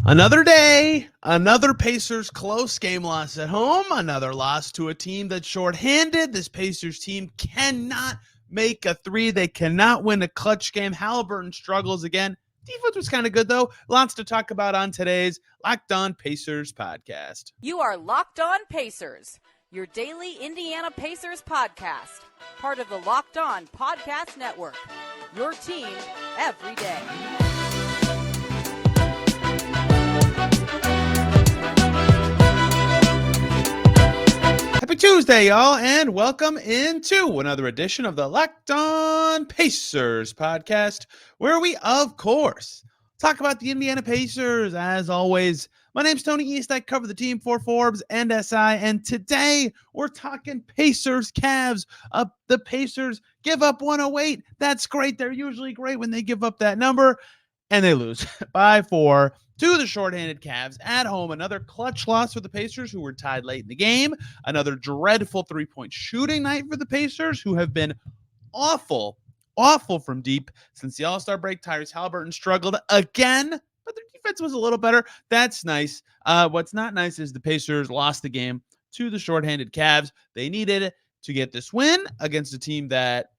Another day, another Pacers close game loss at home, another loss to a team that's shorthanded. This Pacers team cannot make a three. They cannot win a clutch game. Haliburton struggles again. Defense was kind of good, though. Lots to talk about on today's Locked On Pacers podcast. You are Locked On Pacers, your daily Indiana Pacers podcast, part of the Locked On Podcast Network, your team every day. Happy Tuesday, y'all, and welcome into another edition of the Locked On Pacers podcast, where we, of course, talk about the Indiana Pacers. As always, my name's Tony East. I cover the team for Forbes and SI, and today we're talking Pacers Cavs. The Pacers give up 108. That's great. They're usually great when they give up that number, and they lose by 4 to the shorthanded Cavs at home. Another clutch loss for the Pacers, who were tied late in the game. Another dreadful three-point shooting night for the Pacers, who have been awful from deep since the All-Star break. Tyrese Haliburton struggled again, but their defense was a little better. That's nice. What's not nice is the Pacers lost the game to the shorthanded Cavs. They needed to get this win against a team that,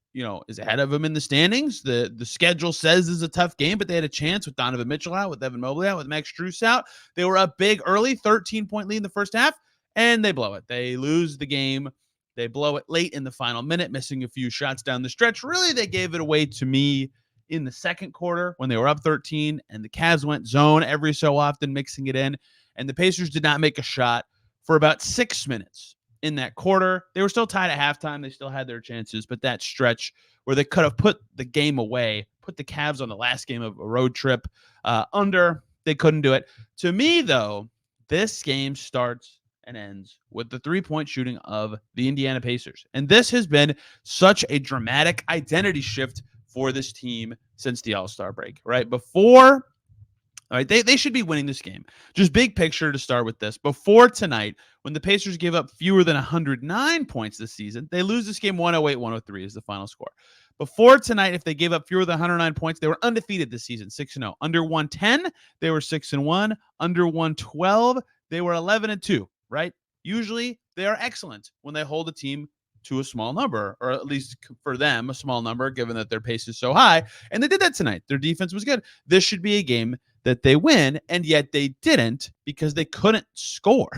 is ahead of them in the standings. The schedule says is a tough game, but they had a chance with Donovan Mitchell out, with Evan Mobley out, with Max Strus out. They were up big early, 13-point lead in the first half, and they blow it. They lose the game. They blow it late in the final minute, missing a few shots down the stretch. Really, they gave it away to me in the second quarter when they were up 13, and the Cavs went zone every so often, mixing it in, and the Pacers did not make a shot for about 6 minutes. In that quarter, they were still tied at halftime. They still had their chances, but that stretch where they could have put the game away, put the Cavs on the last game of a road trip they couldn't do it. To me, though, this game starts and ends with the three-point shooting of the Indiana Pacers. And this has been such a dramatic identity shift for this team since the All-Star break, right? All right, they should be winning this game. Just big picture to start with this. Before tonight, when the Pacers give up fewer than 109 points this season, they lose this game 108-103 is the final score. Before tonight, if they gave up fewer than 109 points, they were undefeated this season, 6-0. Under 110, they were 6-1. Under 112, they were 11-2, right? Usually, they are excellent when they hold a team to a small number, or at least for them, a small number, given that their pace is so high. And they did that tonight. Their defense was good. This should be a game that they win, and yet they didn't because they couldn't score.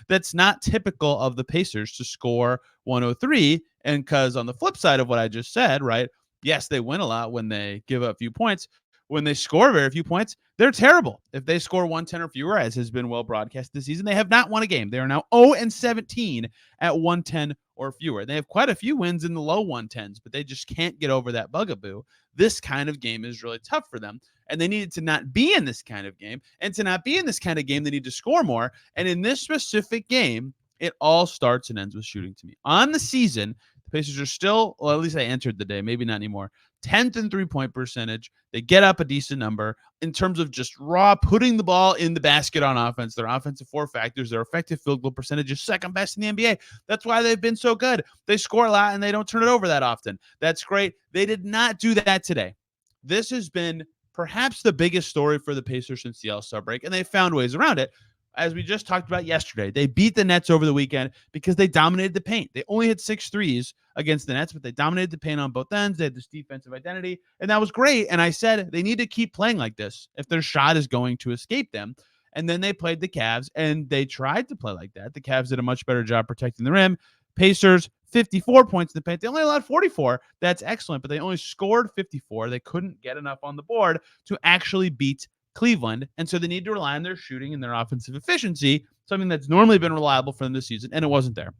That's not typical of the Pacers to score 103. And because on the flip side of what I just said, right, yes, they win a lot when they give up a few points. When they score very few points, they're terrible. If they score 110 or fewer, as has been well broadcast this season, they have not won a game. They are now 0-17 at 110 or fewer. They have quite a few wins in the low 110s, but they just can't get over that bugaboo. This kind of game is really tough for them, and they needed to not be in this kind of game. And to not be in this kind of game, they need to score more. And in this specific game, it all starts and ends with shooting to me. On the season, the Pacers are still, well, at least they entered the day, maybe not anymore, 10th in three-point percentage. They get up a decent number in terms of just raw putting the ball in the basket on offense. Their offensive four factors, their effective field goal percentage is second best in the NBA. That's why they've been so good. They score a lot and they don't turn it over that often. That's great. They did not do that today. This has been perhaps the biggest story for the Pacers since the All-Star break, and they found ways around it. As we just talked about yesterday, they beat the Nets over the weekend because they dominated the paint. They only hit 6 threes against the Nets, but they dominated the paint on both ends. They had this defensive identity, and that was great. And I said they need to keep playing like this if their shot is going to escape them. And then they played the Cavs, and they tried to play like that. The Cavs did a much better job protecting the rim. Pacers, 54 points in the paint. They only allowed 44. That's excellent, but they only scored 54. They couldn't get enough on the board to actually beat Cleveland, and so they need to rely on their shooting and their offensive efficiency, something that's normally been reliable for them this season, and it wasn't there.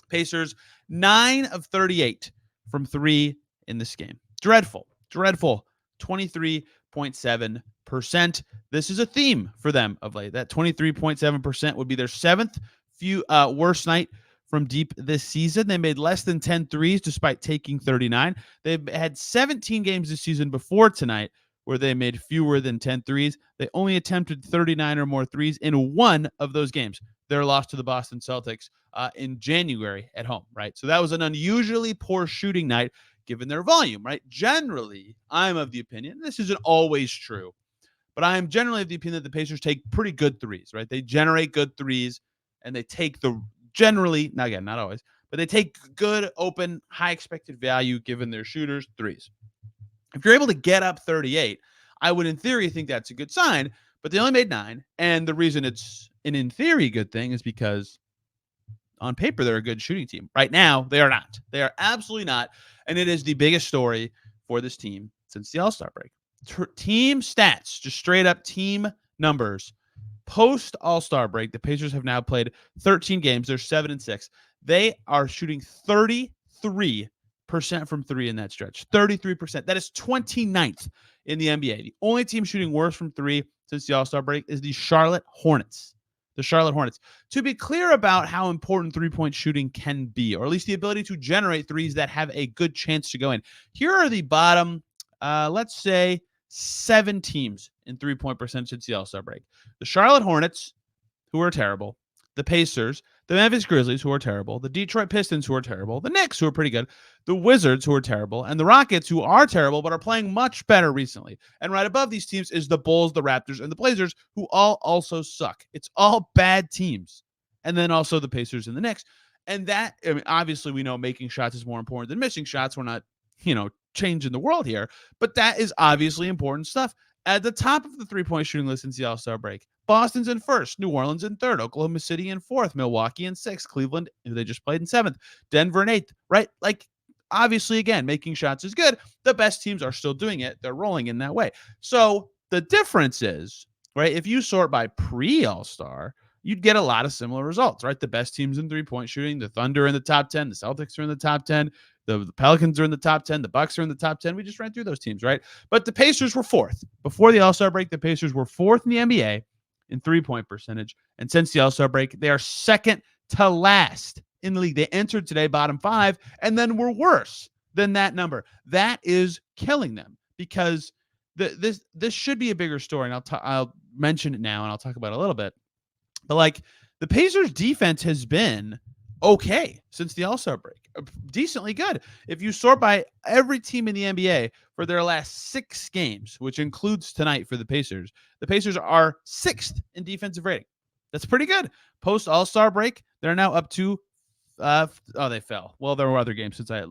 Pacers, 9 of 38 from 3 in this game. Dreadful, 23.7%. This is a theme for them of late. That 23.7% would be their 7th worst night from deep this season. They made less than 10 threes despite taking 39. They've had 17 games this season before tonight where they made fewer than 10 threes. They only attempted 39 or more threes in one of those games. Their loss to the Boston Celtics in January at home, right? So that was an unusually poor shooting night given their volume, right? Generally, I'm of the opinion, this isn't always true, but I am generally of the opinion that the Pacers take pretty good threes, right? They generate good threes, and they take generally, now again, not always, but they take good, open, high expected value given their shooters threes. If you're able to get up 38, I would in theory think that's a good sign, but they only made 9. And the reason it's an in theory good thing is because on paper, they're a good shooting team. Right now, they are not. They are absolutely not. And it is the biggest story for this team since the All-Star break. Team stats, just straight up team numbers. Post All-Star break, the Pacers have now played 13 games. They're 7-6. They are shooting 33% from 3 in that stretch. 33%. That is 29th in the NBA. The only team shooting worse from 3 since the All-Star break is the Charlotte Hornets. The Charlotte Hornets. To be clear about how important three-point shooting can be, or at least the ability to generate threes that have a good chance to go in. Here are the bottom, let's say, 7 teams in three-point percentage since the All-Star break. The Charlotte Hornets, who are terrible. The Pacers, the Memphis Grizzlies, who are terrible. The Detroit Pistons, who are terrible. The Knicks, who are pretty good. The Wizards, who are terrible. And the Rockets, who are terrible, but are playing much better recently. And right above these teams is the Bulls, the Raptors, and the Blazers, who all also suck. It's all bad teams. And then also the Pacers and the Knicks. And that, I mean, obviously we know making shots is more important than missing shots. We're not, changing the world here. But that is obviously important stuff. At the top of the three-point shooting list since the All-Star break, Boston's in first, New Orleans in third, Oklahoma City in fourth, Milwaukee in sixth, Cleveland, who they just played, in seventh, Denver in eighth, right? Like, obviously, again, making shots is good. The best teams are still doing it. They're rolling in that way. So the difference is, right, if you sort by pre-All-Star, you'd get a lot of similar results, right? The best teams in three-point shooting, the Thunder in the top 10, the Celtics are in the top 10, the Pelicans are in the top 10, the Bucks are in the top 10. We just ran through those teams, right? But the Pacers were fourth. Before the All-Star break, the Pacers were fourth in the NBA in three-point percentage. And since the All-Star break, they are second to last in the league. They entered today bottom 5 and then were worse than that number. That is killing them because this should be a bigger story. And I'll mention it now and I'll talk about it a little bit. But like the Pacers defense has been okay since the All-Star break. Decently good. If you sort by every team in the NBA for their last 6 games, which includes tonight for the Pacers are 6th in defensive rating. That's pretty good. Post All-Star break, they're now up to they fell. Well, there were other games since I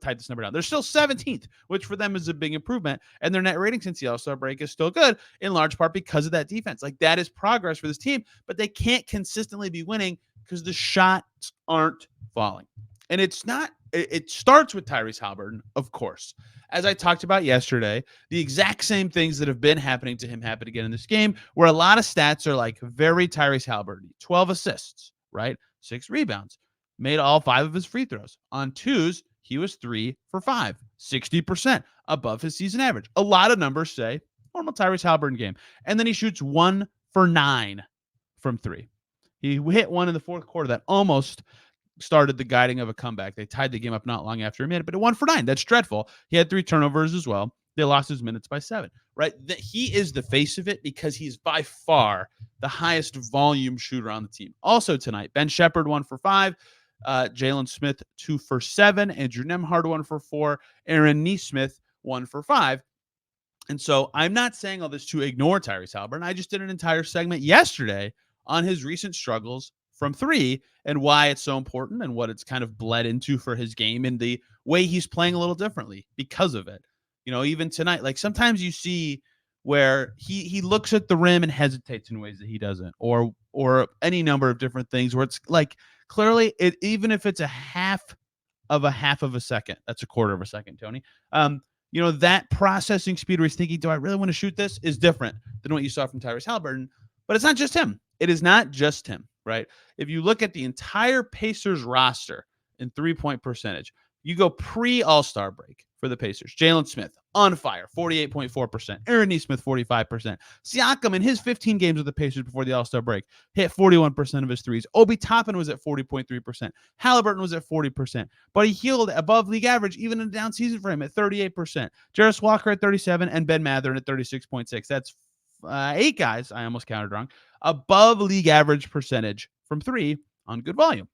typed this number down. They're still 17th, which for them is a big improvement. And their net rating since the All-Star break is still good, in large part because of that defense. Like, that is progress for this team, but they can't consistently be winning because the shots aren't falling. And it's not, it starts with Tyrese Haliburton, of course. As I talked about yesterday, the exact same things that have been happening to him happen again in this game, where a lot of stats are like very Tyrese Haliburton. 12 assists, right? 6 rebounds. Made all 5 of his free throws. On 2s, he was 3 for 5, 60% above his season average. A lot of numbers say normal Tyrese Haliburton game. And then he shoots 1 for 9 from 3. He hit one in the fourth quarter that almost started the guiding of a comeback. They tied the game up not long after he made it, but it 1 for 9. That's dreadful. He had 3 turnovers as well. They lost his minutes by 7, right? He is the face of it because he's by far the highest volume shooter on the team. Also tonight, Ben Shepherd 1 for 5. Jalen Smith 2 for 7, Andrew Nembhard 1 for 4, Aaron Nesmith 1 for 5. And so I'm not saying all this to ignore Tyrese Haliburton. I just did an entire segment yesterday on his recent struggles from 3 and why it's so important and what it's kind of bled into for his game and the way he's playing a little differently because of it. Even tonight, like sometimes you see where he looks at the rim and hesitates in ways that he doesn't, or any number of different things where it's like clearly even if it's a half of a second, that's a quarter of a second, Tony. That processing speed where he's thinking, do I really want to shoot this, is different than what you saw from Tyrese Haliburton. But it's not just him. It is not just him, right? If you look at the entire Pacers roster in three-point percentage, you go pre-All-Star break for the Pacers. Jalen Smith, on fire, 48.4%. Aaron Nesmith, 45%. Siakam, in his 15 games with the Pacers before the All-Star break, hit 41% of his threes. Obi Toppin was at 40.3%. Haliburton was at 40%. But he healed above league average, even in a down season for him, at 38%. Jarris Walker at 37%, and Ben Mathurin at 36.6%. That's 8 guys, I almost counted wrong, above league average percentage from 3 on good volume.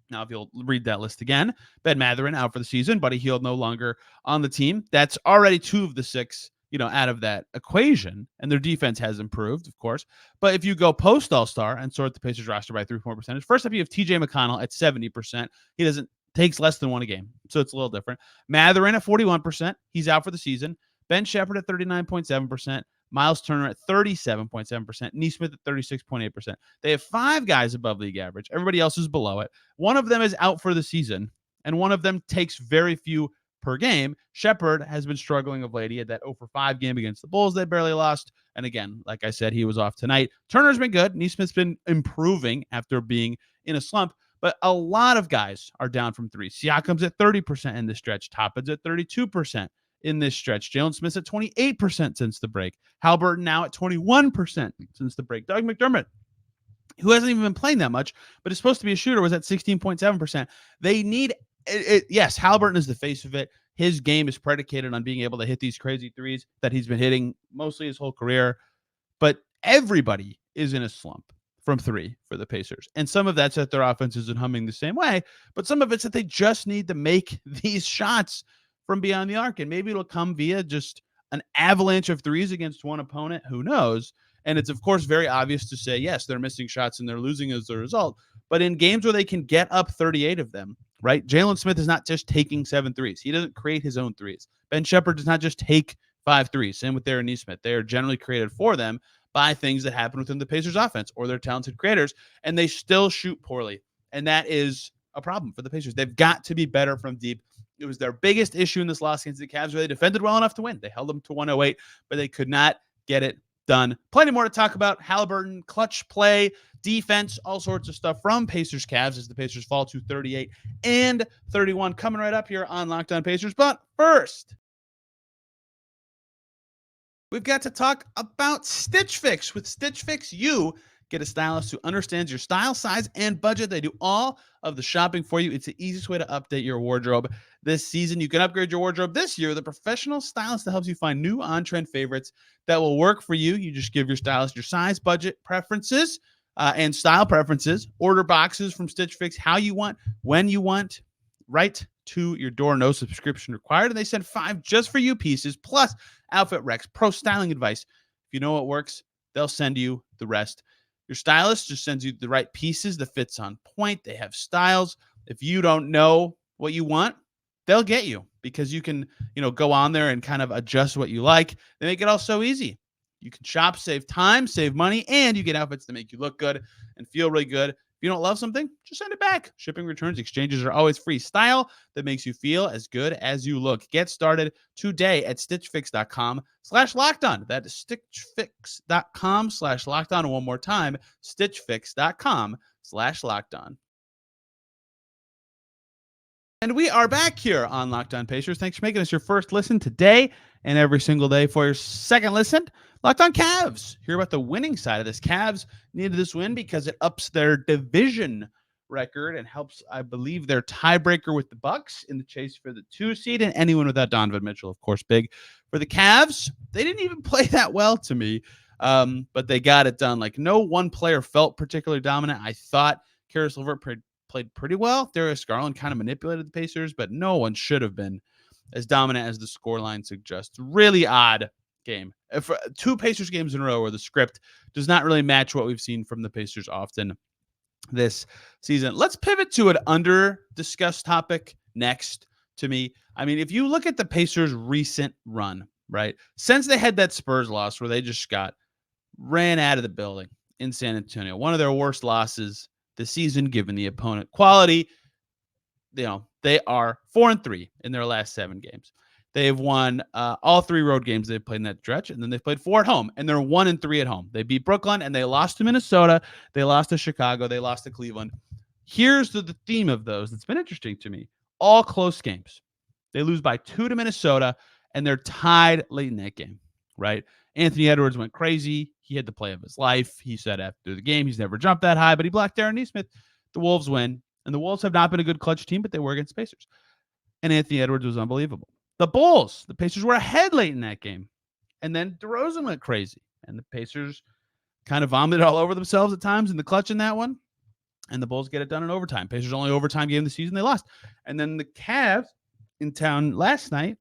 Now, if you'll read that list again, Ben Mathurin out for the season, but he healed no longer on the team. That's already 2 of the 6, out of that equation, and their defense has improved, of course. But if you go post All-Star and sort the Pacers roster by 3-point percentage, first up you have TJ McConnell at 70%. He takes less than one a game, so it's a little different. Mathurin at 41%. He's out for the season. Ben Shepherd at 39.7%. Myles Turner at 37.7%. Nesmith at 36.8%. They have 5 guys above league average. Everybody else is below it. One of them is out for the season, and one of them takes very few per game. Shepherd has been struggling of late. He had that 0-for-5 game against the Bulls. They barely lost. And again, like I said, he was off tonight. Turner's been good. Nesmith's been improving after being in a slump. But a lot of guys are down from 3. Siakam's at 30% in this stretch. Toppin's at 32% in this stretch. Jalen Smith's at 28% since the break. Haliburton now at 21% since the break. Doug McDermott, who hasn't even been playing that much, but is supposed to be a shooter, was at 16.7%. They need it. Yes, Haliburton is the face of it. His game is predicated on being able to hit these crazy threes that he's been hitting mostly his whole career. But everybody is in a slump from 3 for the Pacers. And some of that's that their offense isn't humming the same way, but some of it's that they just need to make these shots from beyond the arc. And maybe it'll come via just an avalanche of threes against one opponent. Who knows? And it's, of course, very obvious to say, yes, they're missing shots and they're losing as a result. But in games where they can get up 38 of them, right? Jalen Smith is not just taking 7 threes. He doesn't create his own threes. Ben Shepherd does not just take 5 threes. Same with Darren Nesmith. They are generally created for them by things that happen within the Pacers offense or their talented creators, and they still shoot poorly. And that is a problem for the Pacers. They've got to be better from deep. It was their biggest issue in this loss against the Cavs, where they defended well enough to win. They held them to 108, but they could not get it done. Plenty more to talk about. Haliburton, clutch play, defense, all sorts of stuff from Pacers Cavs as the Pacers fall to 38 and 31. Coming right up here on Locked On Pacers. But first, we've got to talk about Stitch Fix. With Stitch Fix, you get a stylist who understands your style, size, and budget. They do all of the shopping for you. It's the easiest way to update your wardrobe this season. You can upgrade your wardrobe this year with a professional stylist that helps you find new on-trend favorites that will work for you. You just give your stylist your size, budget, preferences, and style preferences. Order boxes from Stitch Fix how you want, when you want, right to your door. No subscription required. And they send 5 just for you pieces, plus outfit recs, pro styling advice. If you know what works, they'll send you the rest. Your stylist just sends you the right pieces, the fits on point. They have styles. If you don't know what you want, they'll get you, because you can, go on there and kind of adjust what you like. They make it all so easy. You can shop, save time, save money, and you get outfits that make you look good and feel really good. If you don't love something, just send it back. Shipping, returns, exchanges are always free. Style that makes you feel as good as you look. Get started today at stitchfix.com/lockedon. That is stitchfix.com/lockedon. One more time, stitchfix.com/lockedon. And we are back here on Locked On Pacers. Thanks for making us your first listen today and every single day. For your second listen, Locked On Cavs. Hear about the winning side of this. Cavs needed this win because it ups their division record and helps, I believe, their tiebreaker with the Bucks in the chase for the 2 seed. And anyone without Donovan Mitchell, of course, big for the Cavs. They didn't even play that well to me, but they got it done. Like, no one player felt particularly dominant. I thought Caris LeVert played pretty well. Darius Garland kind of manipulated the Pacers, but no one should have been as dominant as the scoreline suggests. Really odd game. If 2 Pacers games in a row where the script does not really match what we've seen from the Pacers often this season. Let's pivot to an under-discussed topic next to me. I mean, if you look at the Pacers' recent run, right, since they had that Spurs loss where they just got ran out of the building in San Antonio, one of their worst losses this season, given the opponent quality, they are 4-3 in their last 7 games. They've won all 3 road games they've played in that stretch, and then they've played 4 at home, and they're 1-3 at home. They beat Brooklyn, and they lost to Minnesota. They lost to Chicago. They lost to Cleveland. Here's the theme of those that's been interesting to me. All close games. They lose by 2 to Minnesota, and they're tied late in that game, right? Anthony Edwards went crazy. He had the play of his life. He said after the game he's never jumped that high, but he blocked Darren Nesmith. The Wolves win, and the Wolves have not been a good clutch team, but they were against Pacers. And Anthony Edwards was unbelievable. The Bulls, the Pacers were ahead late in that game, and then DeRozan went crazy, and the Pacers kind of vomited all over themselves at times in the clutch in that one, and the Bulls get it done in overtime. Pacers' only overtime game of the season, they lost. And then the Cavs in town last night,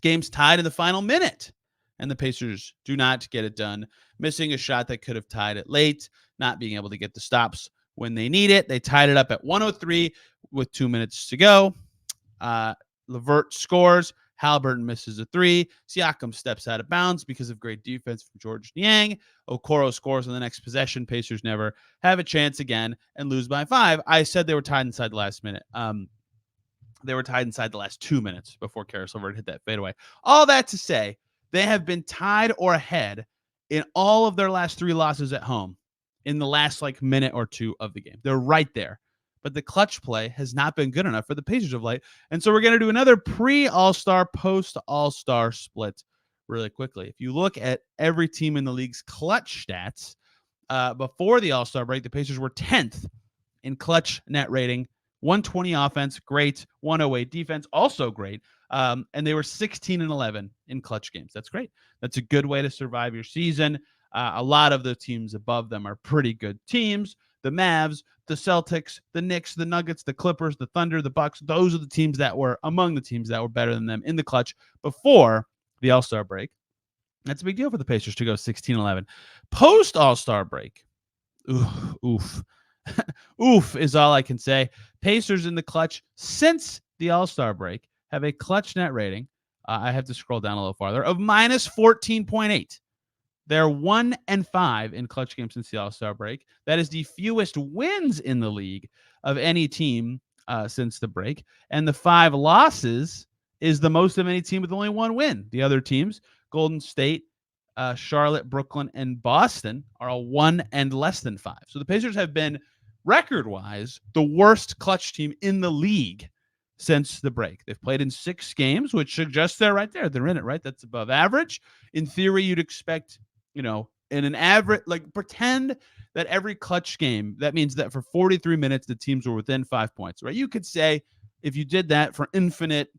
games tied in the final minute. and the Pacers do not get it done, missing a shot that could have tied it late, not being able to get the stops when they need it. They tied it up at 103 with 2 minutes to go. LeVert scores. Haliburton misses a three. Siakam steps out of bounds because of great defense from George Niang. Okoro scores on the next possession. Pacers never have a chance again and lose by 5. I said they were tied inside the last minute. They were tied inside the last 2 minutes before Karis LeVert hit that fadeaway. All that to say, they have been tied or ahead in all of their last 3 losses at home in the last minute or two of the game. They're right there. But the clutch play has not been good enough for the Pacers of late. And so we're going to do another pre-All-Star, post-All-Star split really quickly. If you look at every team in the league's clutch stats, before the All-Star break, the Pacers were 10th in clutch net rating, 120 offense, great, 108 defense, also great. And they were 16-11 in clutch games. That's great. That's a good way to survive your season. A lot of the teams above them are pretty good teams. The Mavs, the Celtics, the Knicks, the Nuggets, the Clippers, the Thunder, the Bucks. Those are the teams that were among the teams that were better than them in the clutch before the All-Star break. That's a big deal for the Pacers to go 16-11. Post All-Star break, oof. Oof is all I can say. Pacers in the clutch since the All-Star break have a clutch net rating. I have to scroll down a little farther of minus 14.8. They're 1-5 in clutch games since the All-Star break. That is the fewest wins in the league of any team since the break. And the 5 losses is the most of any team with only 1 win. The other teams, Golden State, Charlotte, Brooklyn, and Boston, are all 1 and less than 5. So the Pacers have been, record-wise, the worst clutch team in the league since the break. They've played in 6 games, which suggests they're right there. They're in it, right? That's above average. In theory, you'd expect, in an average, pretend that every clutch game, that means that for 43 minutes, the teams were within 5 points, right? You could say, if you did that for infinite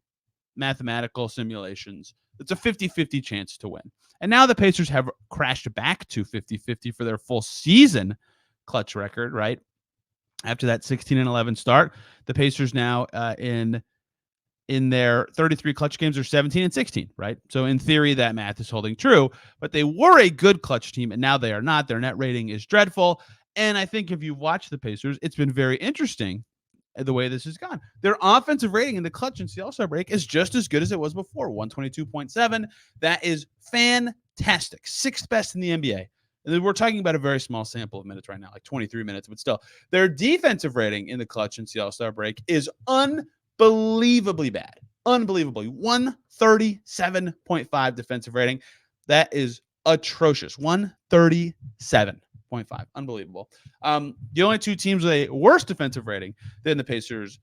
mathematical simulations, it's a 50-50 chance to win. And now the Pacers have crashed back to 50-50 for their full season clutch record, right? After that 16-11 start, the Pacers now in their 33 clutch games are 17-16, right? So in theory, that math is holding true, but they were a good clutch team, and now they are not. Their net rating is dreadful. And I think if you've watched the Pacers, it's been very interesting the way this has gone. Their offensive rating in the clutch and the All-Star break is just as good as it was before, 122.7. That is fantastic. 6th best in the NBA. And we're talking about a very small sample of minutes right now, 23 minutes, but still. Their defensive rating in the clutch and the All-Star break is unbelievably bad. Unbelievably. 137.5 defensive rating. That is atrocious. 137.5. Unbelievable. The only 2 teams with a worse defensive rating than the Pacers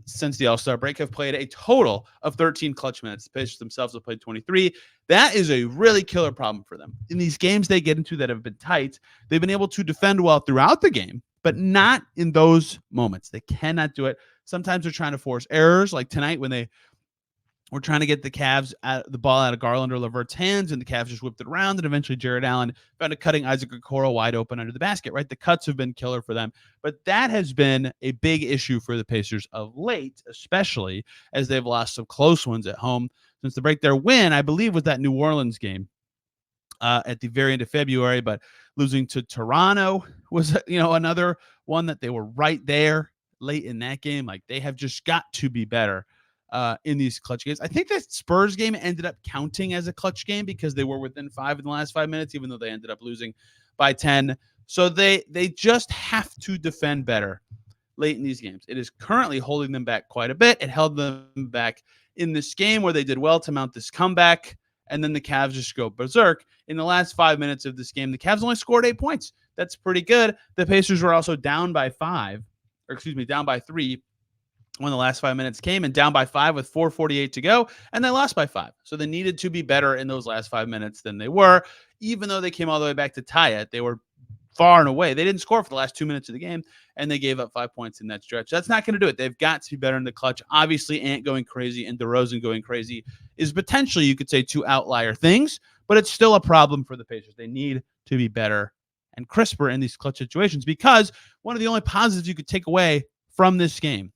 since the All-Star break have played a total of 13 clutch minutes. The Pacers themselves have played 23. That is a really killer problem for them. In these games they get into that have been tight, they've been able to defend well throughout the game, but not in those moments. They cannot do it. Sometimes they're trying to force errors, like tonight when they were trying to get the ball out of Garland or LeVert's hands, and the Cavs just whipped it around, and eventually Jared Allen found a cutting Isaac Okoro wide open under the basket, right? The cuts have been killer for them, but that has been a big issue for the Pacers of late, especially as they've lost some close ones at home since the break. Their win, I believe, was that New Orleans game at the very end of February, but losing to Toronto was, another one that they were right there late in that game. They have just got to be better in these clutch games. I think that Spurs game ended up counting as a clutch game because they were within 5 in the last 5 minutes, even though they ended up losing by 10. So they just have to defend better late in these games. It is currently holding them back quite a bit. It held them back in this game where they did well to mount this comeback, and then the Cavs just go berserk. In the last 5 minutes of this game, the Cavs only scored 8 points. That's pretty good. The Pacers were also down by 3 when the last 5 minutes came, and down by 5 with 4:48 to go, and they lost by 5. So they needed to be better in those last 5 minutes than they were. Even though they came all the way back to tie it, they were far and away. They didn't score for the last 2 minutes of the game, and they gave up 5 points in that stretch. That's not going to do it. They've got to be better in the clutch. Obviously, Ant going crazy and DeRozan going crazy is potentially, you could say, 2 outlier things, but it's still a problem for the Pacers. They need to be better and crisper in these clutch situations, because one of the only positives you could take away from this game,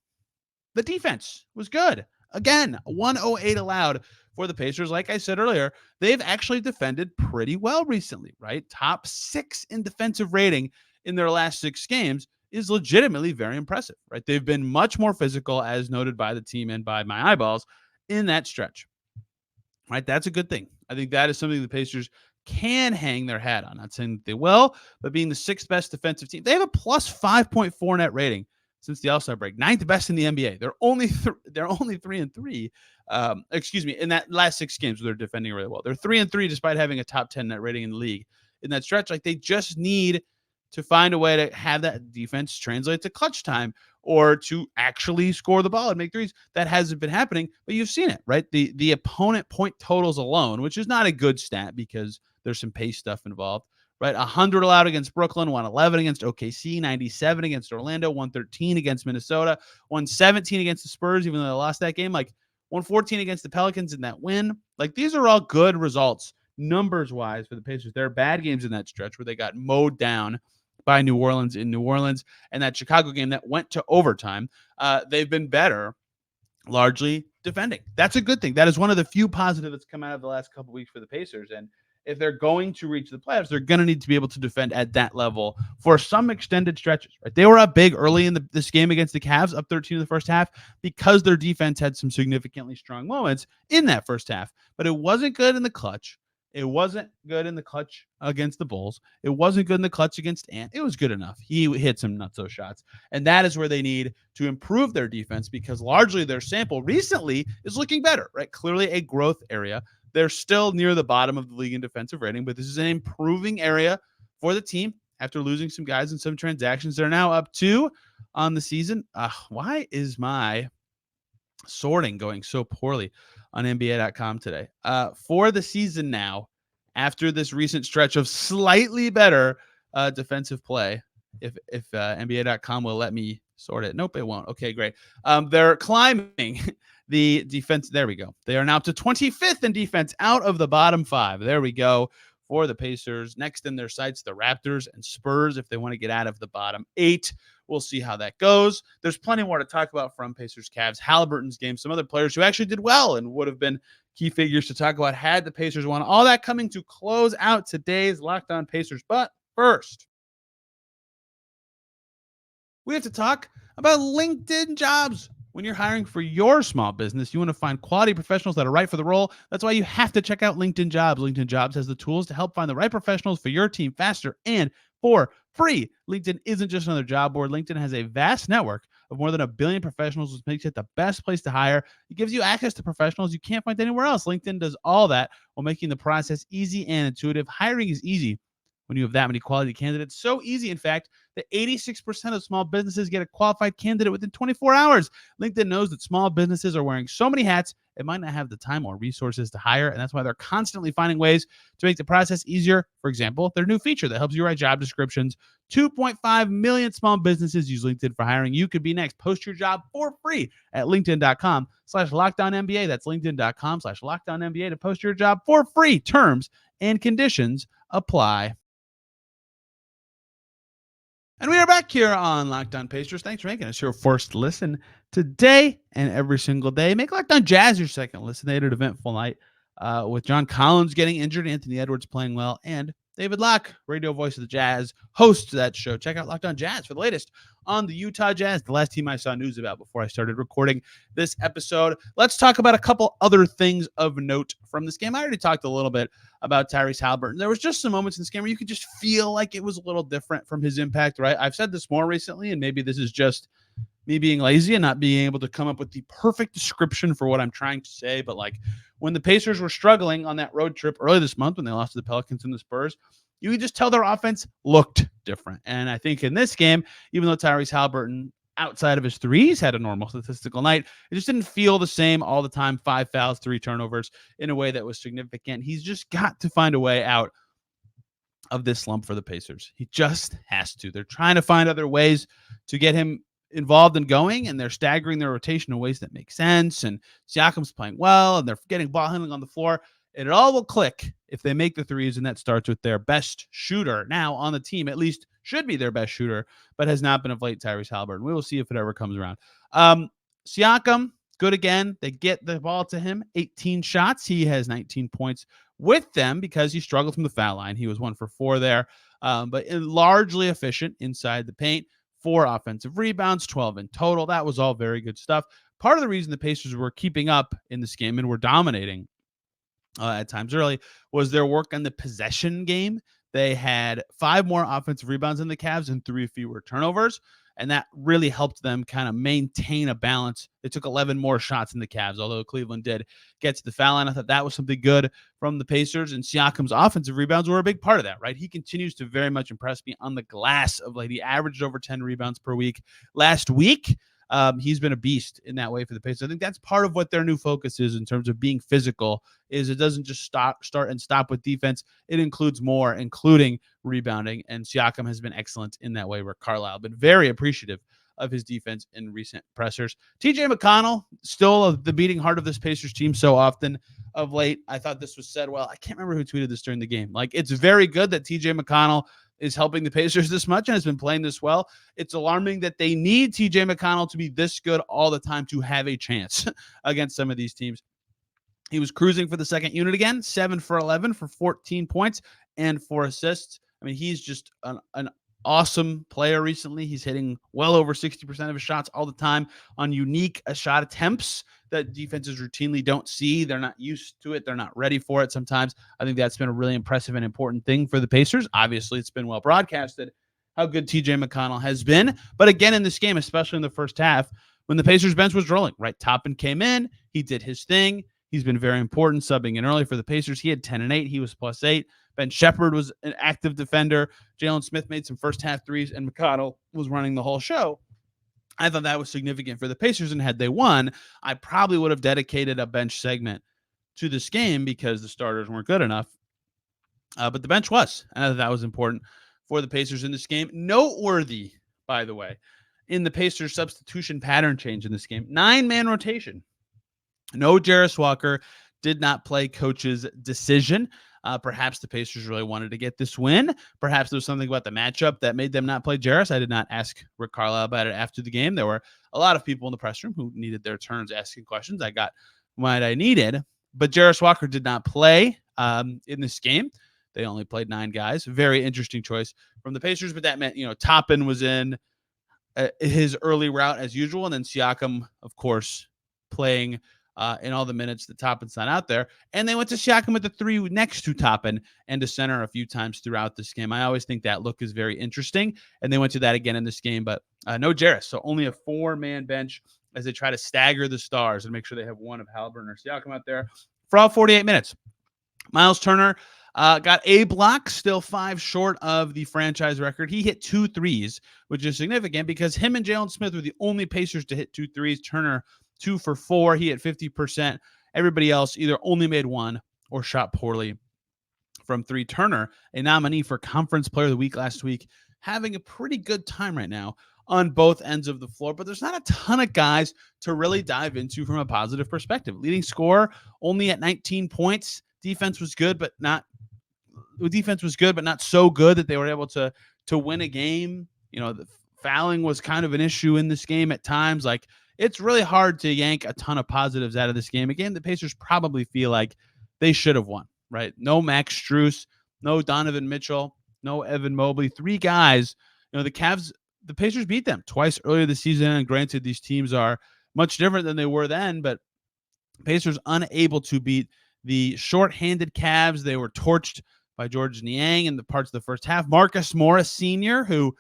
the defense was good. Again, 108 allowed for the Pacers. Like I said earlier, they've actually defended pretty well recently, right? Top 6 in defensive rating in their last 6 games is legitimately very impressive, right? They've been much more physical, as noted by the team and by my eyeballs, in that stretch, right? That's a good thing. I think that is something the Pacers can hang their hat on. Not saying that they will, but being the 6th best defensive team, they have a plus 5.4 net rating since the All-Star break, 9th best in the NBA. They're only 3-3. Excuse me, in that last 6 games, they're defending really well. They're 3-3 despite having a top 10 net rating in the league in that stretch. Like, they just need to find a way to have that defense translate to clutch time or to actually score the ball and make threes. That hasn't been happening, but you've seen it, right? The opponent point totals alone, which is not a good stat because there's some pace stuff involved, right? 100 allowed against Brooklyn, 111 against OKC, 97 against Orlando, 113 against Minnesota, 117 against the Spurs, even though they lost that game, like 114 against the Pelicans in that win. Like, these are all good results numbers-wise for the Pacers. There are bad games in that stretch where they got mowed down by New Orleans in New Orleans, and that Chicago game that went to overtime. They've been better largely defending. That's a good thing. That is one of the few positives that's come out of the last couple of weeks for the Pacers. And if they're going to reach the playoffs, they're going to need to be able to defend at that level for some extended stretches. Right? They were up big early in this game against the Cavs, up 13 in the first half, because their defense had some significantly strong moments in that first half. But it wasn't good in the clutch. It wasn't good in the clutch against the Bulls. It wasn't good in the clutch against Ant. It was good enough. He hit some nutso shots. And that is where they need to improve their defense, because largely their sample recently is looking better, right? Clearly a growth area. They're still near the bottom of the league in defensive rating, but this is an improving area for the team after losing some guys in some transactions. They're now up 2 on the season. Why is my sorting going so poorly on NBA.com today? For the season now, after this recent stretch of slightly better defensive play, if NBA.com will let me sort it. Nope, it won't. Okay, great. They're climbing the defense. There we go. They are now up to 25th in defense out of the bottom 5. There we go for the Pacers. Next in their sights, the Raptors and Spurs, if they want to get out of the bottom 8. We'll see how that goes. There's plenty more to talk about from Pacers, Cavs, Haliburton's game, some other players who actually did well and would have been key figures to talk about had the Pacers won. All that coming to close out today's Locked On Pacers. But first, we have to talk about LinkedIn Jobs. When you're hiring for your small business, you want to find quality professionals that are right for the role. That's why you have to check out LinkedIn Jobs. LinkedIn Jobs has the tools to help find the right professionals for your team faster and for free. LinkedIn isn't just another job board. LinkedIn has a vast network of more than 1 billion professionals, which makes it the best place to hire. It gives you access to professionals you can't find anywhere else. LinkedIn does all that while making the process easy and intuitive. Hiring is easy when you have that many quality candidates. So easy, in fact, that 86% of small businesses get a qualified candidate within 24 hours. LinkedIn knows that small businesses are wearing so many hats, it might not have the time or resources to hire, and that's why they're constantly finding ways to make the process easier. For example, their new feature that helps you write job descriptions. 2.5 million small businesses use LinkedIn for hiring. You could be next. Post your job for free at linkedin.com/LockedOnNBA. That's linkedin.com/LockedOnNBA to post your job for free. Terms and conditions apply. And we are back here on Locked On Pacers. Thanks for making us your first listen today and every single day. Make Locked On Jazz your second listen. They had an eventful night with John Collins getting injured, Anthony Edwards playing well, and David Locke, radio voice of the Jazz, host to that show. Check out Locked On Jazz for the latest on the Utah Jazz, the last team I saw news about before I started recording this episode. Let's talk about a couple other things of note from this game. I already talked a little bit about Tyrese Haliburton. There was just some moments in this game where you could just feel like it was a little different from his impact, right? I've said this more recently, and maybe this is just me being lazy and not being able to come up with the perfect description for what I'm trying to say. But like when the Pacers were struggling on that road trip early this month when they lost to the Pelicans and the Spurs, you could just tell their offense looked different. And I think in this game, even though Tyrese Haliburton, outside of his threes, had a normal statistical night, it just didn't feel the same all the time. 5 fouls, 3 turnovers in a way that was significant. He's just got to find a way out of this slump for the Pacers. He just has to. They're trying to find other ways to get him involved and going, and they're staggering their rotation in ways that make sense. And Siakam's playing well, and they're getting ball handling on the floor. And it all will click if they make the threes, and that starts with their best shooter now on the team, at least should be their best shooter, but has not been of late, Tyrese Haliburton. We will see if it ever comes around. Siakam good again. They get the ball to him, 18 shots. He has 19 points with them because he struggled from the foul line. He was 1 for 4 there, but largely efficient inside the paint. 4 offensive rebounds, 12 in total. That was all very good stuff. Part of the reason the Pacers were keeping up in this game and were dominating at times early was their work on the possession game. They had 5 more offensive rebounds than the Cavs and 3 fewer turnovers, and that really helped them kind of maintain a balance. They took 11 more shots than the Cavs, although Cleveland did get to the foul line. I thought that was something good from the Pacers, and Siakam's offensive rebounds were a big part of that, right? He continues to very much impress me on the glass of late. He averaged over 10 rebounds per week last week. He's been a beast in that way for the Pacers. I think that's part of what their new focus is in terms of being physical, is it doesn't just start and stop with defense. It includes more, including rebounding, and Siakam has been excellent in that way. Rick Carlisle been very appreciative of his defense in recent pressers. TJ McConnell, still the beating heart of this Pacers team so often of late. I thought this was said well. I can't remember who tweeted this during the game. Like, it's very good that TJ McConnell is helping the Pacers this much and has been playing this well. It's alarming that they need TJ McConnell to be this good all the time to have a chance against some of these teams. He was cruising for the second unit again, 7 for 11 for 14 points and 4 assists. I mean, he's just an awesome player recently. He's hitting well over 60% of his shots all the time on unique shot attempts that defenses routinely don't see. They're not used to it. They're not ready for it sometimes. I think that's been a really impressive and important thing for the Pacers. Obviously, it's been well broadcasted how good TJ McConnell has been. But again, in this game, especially in the first half, when the Pacers bench was rolling, right? Toppin came in. He did his thing. He's been very important, subbing in early for the Pacers. He had 10 and 8. He was +8. Ben Shepherd was an active defender. Jalen Smith made some first half threes, and McConnell was running the whole show. I thought that was significant for the Pacers, and had they won, I probably would have dedicated a bench segment to this game because the starters weren't good enough. But the bench was, and I thought that was important for the Pacers in this game. Noteworthy, by the way, in the Pacers substitution pattern change in this game, 9-man rotation. No Jarris Walker, did not play, coach's decision. Perhaps the Pacers really wanted to get this win. Perhaps there was something about the matchup that made them not play Jarris. I did not ask Rick Carlisle about it after the game. There were a lot of people in the press room who needed their turns asking questions. I got what I needed, but Jarris Walker did not play in this game. They only played 9 guys. Very interesting choice from the Pacers, but that meant, Toppin was in his early route as usual, and then Siakam, of course, playing in all the minutes that Toppin's not out there. And they went to Siakam at the 3 next to Toppin and to center a few times throughout this game. I always think that look is very interesting. And they went to that again in this game, but no Jarris. So only a 4-man bench as they try to stagger the stars and make sure they have one of Haliburton or Siakam out there for all 48 minutes. Myles Turner got a block, still 5 short of the franchise record. He hit 2 threes, which is significant because him and Jalen Smith were the only Pacers to hit 2 threes. Turner 2 for 4. He hit 50%. Everybody else either only made 1 or shot poorly from 3. Turner, a nominee for Conference Player of the Week last week, having a pretty good time right now on both ends of the floor, but there's not a ton of guys to really dive into from a positive perspective. Leading scorer only at 19 points. Defense was good, but not so good that they were able to win a game. The fouling was kind of an issue in this game at times. Like, it's really hard to yank a ton of positives out of this game. A game the Pacers probably feel like they should have won, right? No Max Strus, no Donovan Mitchell, no Evan Mobley. 3 guys. The Pacers beat them twice earlier this season. And granted, these teams are much different than they were then, but Pacers unable to beat the shorthanded Cavs. They were torched by Georges Niang in the parts of the first half. Marcus Morris Sr., who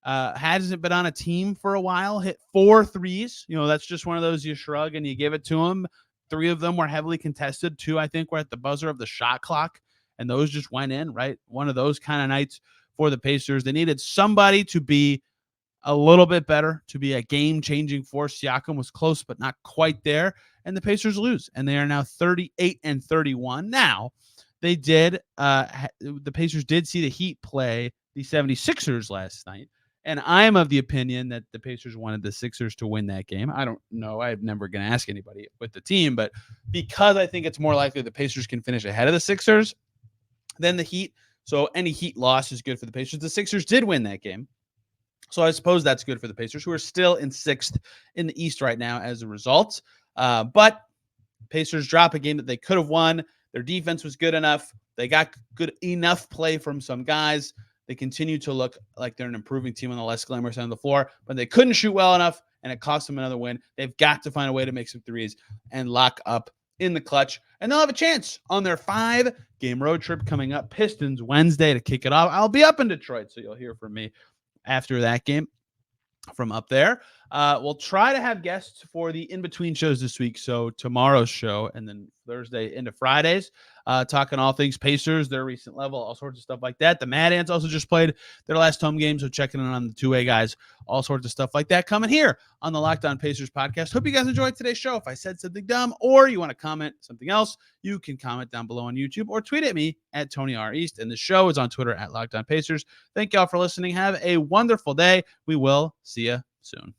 hasn't been on a team for a while, hit 4 threes. That's just one of those you shrug and you give it to him. 3 of them were heavily contested. 2, I think, were at the buzzer of the shot clock, and those just went in, right? One of those kind of nights for the Pacers. They needed somebody to be a little bit better, to be a game-changing force. Siakam was close, but not quite there, and the Pacers lose, and they are now 38-31. Now, the Pacers did see the Heat play the 76ers last night, and I am of the opinion that the Pacers wanted the Sixers to win that game. I don't know. I'm never going to ask anybody with the team, but because I think it's more likely the Pacers can finish ahead of the Sixers than the Heat, so any Heat loss is good for the Pacers. The Sixers did win that game, so I suppose that's good for the Pacers, who are still in 6th in the East right now as a result. But Pacers drop a game that they could have won. Their defense was good enough. They got good enough play from some guys. They continue to look like they're an improving team on the less glamorous end of the floor, but they couldn't shoot well enough, and it cost them another win. They've got to find a way to make some threes and lock up in the clutch, and they'll have a chance on their 5-game road trip coming up. Pistons Wednesday to kick it off. I'll be up in Detroit, so you'll hear from me after that game from up there. We'll try to have guests for the in-between shows this week. So tomorrow's show and then Thursday into Fridays, talking all things Pacers, their recent level, all sorts of stuff like that. The Mad Ants also just played their last home game, so checking in on the two-way guys, all sorts of stuff like that coming here on the Locked On Pacers podcast. Hope you guys enjoyed today's show. If I said something dumb or you want to comment something else, you can comment down below on YouTube or tweet at me at Tony R. East. And the show is on Twitter at Locked On Pacers. Thank y'all for listening. Have a wonderful day. We will see you soon.